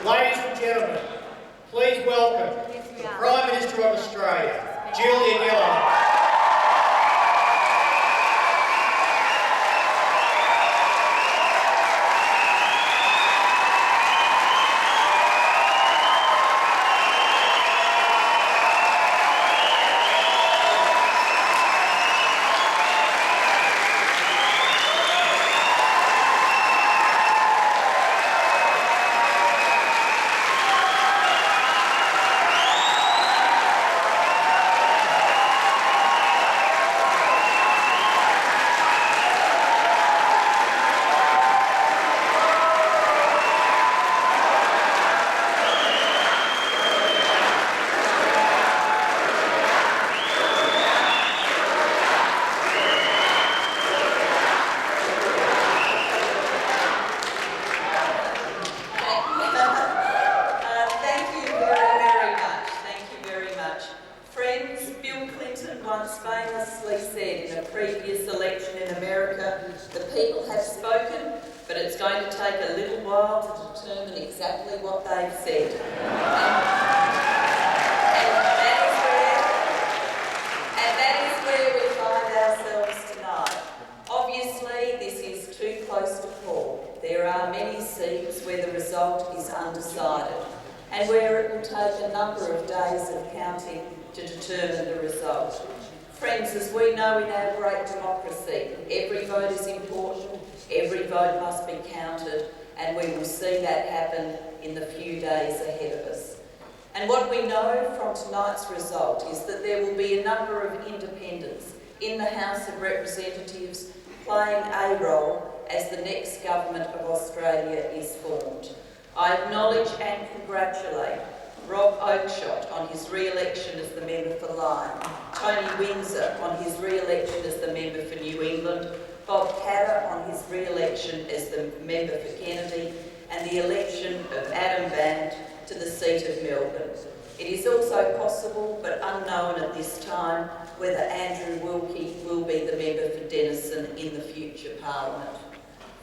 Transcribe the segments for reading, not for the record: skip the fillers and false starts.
Ladies and gentlemen, please welcome the Prime Minister of Australia, Gillard. Once famously said in a previous election in America, the people have spoken, but it's going to take a little while to determine exactly what they've said. And that is where we find ourselves tonight. Obviously, this is too close to call. There are many seats where the result is undecided, and where it will take a number of days of counting to determine the result. Friends, as we know in our great democracy, every vote is important, every vote must be counted, and we will see that happen in the few days ahead of us. And what we know from tonight's result is that there will be a number of independents in the House of Representatives playing a role as the next government of Australia is formed. I acknowledge and congratulate Rob Oakeshott on his re-election as the member for Lyme, Tony Windsor on his re-election as the member for New England, Bob Catter on his re-election as the member for Kennedy, and the election of Adam Band to the seat of Melbourne. It is also possible, but unknown at this time, whether Andrew Wilkie will be the member for Denison in the future Parliament.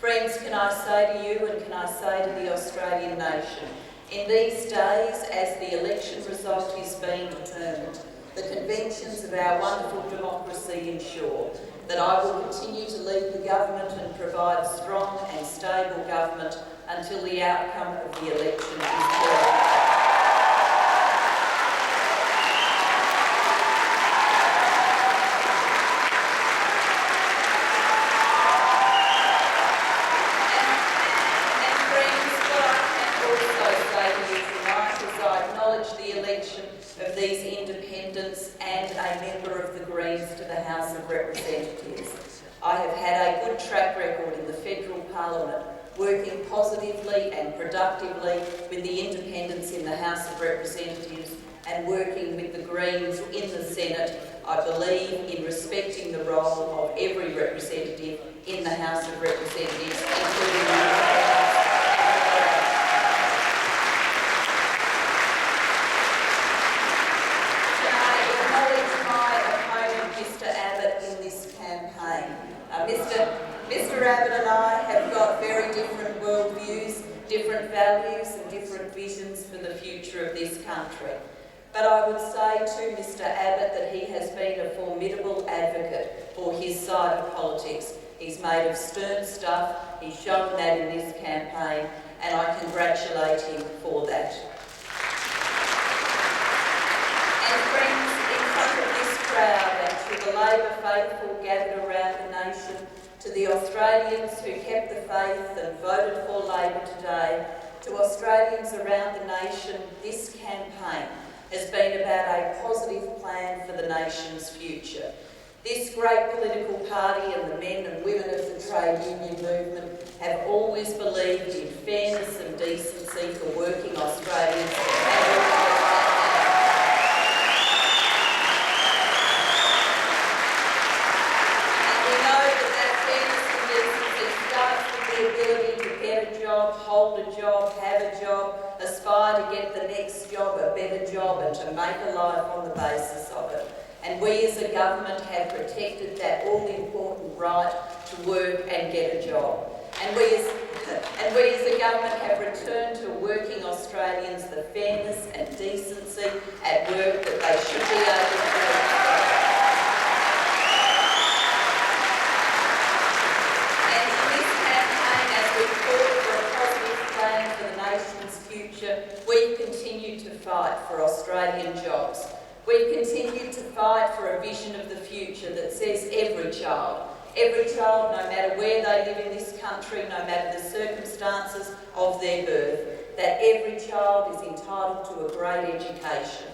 Friends, can I say to you and can I say to the Australian nation, in these days, as the election result is being determined, the conventions of our wonderful democracy ensure that I will continue to lead the government and provide strong and stable government until the outcome of the election is clear. Of these independents and a member of the Greens to the House of Representatives. I have had a good track record in the federal parliament, working positively and productively with the independents in the House of Representatives and working with the Greens in the Senate. I believe in respecting the role of every representative in the House of Representatives, including Mr Abbott and I have got very different worldviews, different values and different visions for the future of this country. But I would say to Mr Abbott that he has been a formidable advocate for his side of politics. He's made of stern stuff, he's shown that in this campaign, and I congratulate him for that. And friends, in front of this crowd and to the Labor faithful gathered around the nation, to the Australians who kept the faith and voted for Labor today, to Australians around the nation, this campaign has been about a positive plan for the nation's future. This great political party and the men and women of the trade union movement have always believed in fairness and decency for working Australians hold a job, have a job, aspire to get the next job, a better job, and to make a life on the basis of it. And we as a government have protected that all-important right to work and get a job. And we as a government have returned to working Australia Australians the fairness and decency at work that they should be able to expect. And in this campaign, as we call for a positive plan for the nation's future, we've continued to fight for Australian jobs. We've continued to fight for a vision of the future that says every child, no matter where they live in this country, no matter the circumstances of their birth, that every child is entitled to a great education.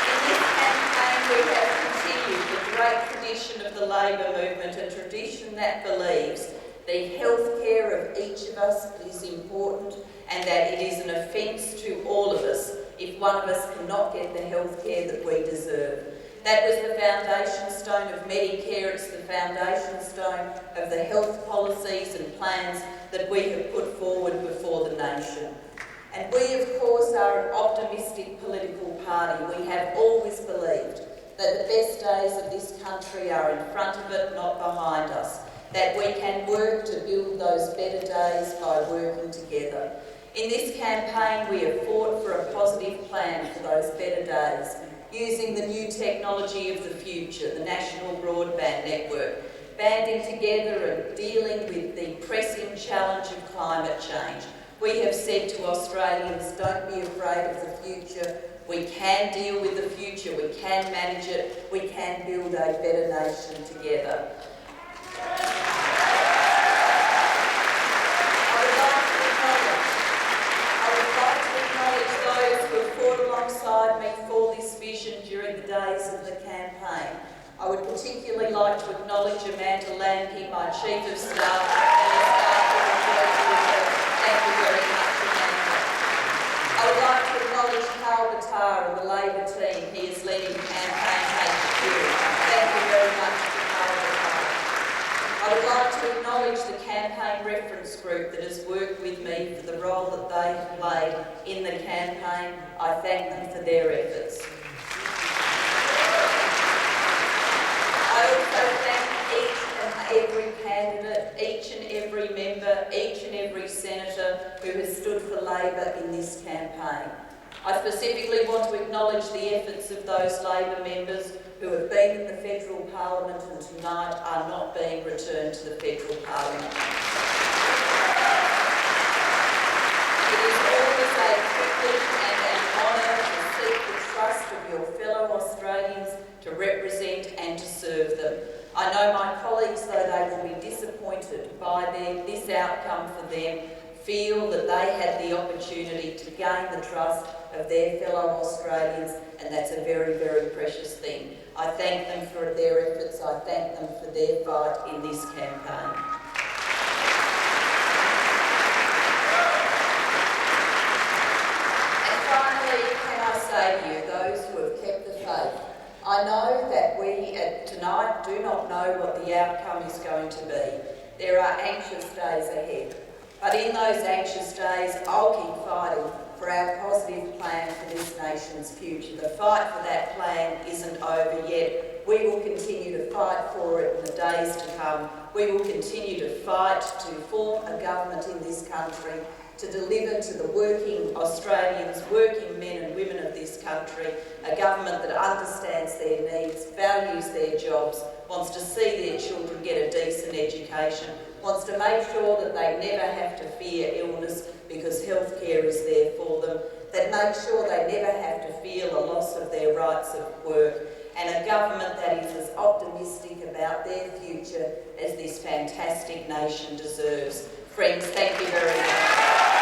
In this campaign, we have continued the great tradition of the Labor movement, a tradition that believes the health care of each of us is important and that it is an offence to all of us if one of us cannot get the health care that we deserve. That was the foundation stone of Medicare, it's the foundation stone of the health policies and plans that we have put forward before the nation. And we, of course, are an optimistic political party. We have always believed that the best days of this country are in front of it, not behind us, that we can work to build those better days by working together. In this campaign, we have fought for a positive plan for those better days, using the new technology of the future, the National Broadband Network, banding together and dealing with the pressing challenge of climate change. We have said to Australians, don't be afraid of the future. We can deal with the future, we can manage it, we can build a better nation together. Alongside me for this vision during the days of the campaign. I would particularly like to acknowledge Amanda Lamke, my Chief of Staff, and the staff who have worked with her. Thank you very much, Amanda. I would like to acknowledge Carl Batar and the Labor team. He is leading the campaign HQ. Thank you very much to Carl Batar. I would like to acknowledge the campaign reference group that has worked with me for the role that they have played in the campaign. I thank them for their efforts. I also thank each and every candidate, each and every member, each and every senator who has stood for Labor in this campaign. I specifically want to acknowledge the efforts of those Labor members who have been in the Federal Parliament and tonight are not being returned to the Federal Parliament. It is always a privilege and an honour to seek the trust of your fellow Australians to represent and to serve them. I know my colleagues, though they will be disappointed by this outcome for them, feel that they had the opportunity to gain the trust of their fellow Australians, and that's a very, very precious thing. I thank them for their efforts, I thank them for their fight in this campaign. And finally, can I say to you, those who have kept the faith, I know that we tonight do not know what the outcome is going to be. There are anxious days ahead. But in those anxious days, I'll keep fighting for our positive plan for this nation's future. The fight for that plan isn't over yet. We will continue to fight for it in the days to come. We will continue to fight to form a government in this country to deliver to the working Australians, working men and women of this country, a government that understands their needs, values their jobs, wants to see their children get a decent education, wants to make sure that they never have to fear illness because health care is there for them, that makes sure they never have to feel a loss of their rights of work, and a government that is as optimistic about their future as this fantastic nation deserves. Friends, thank you very much.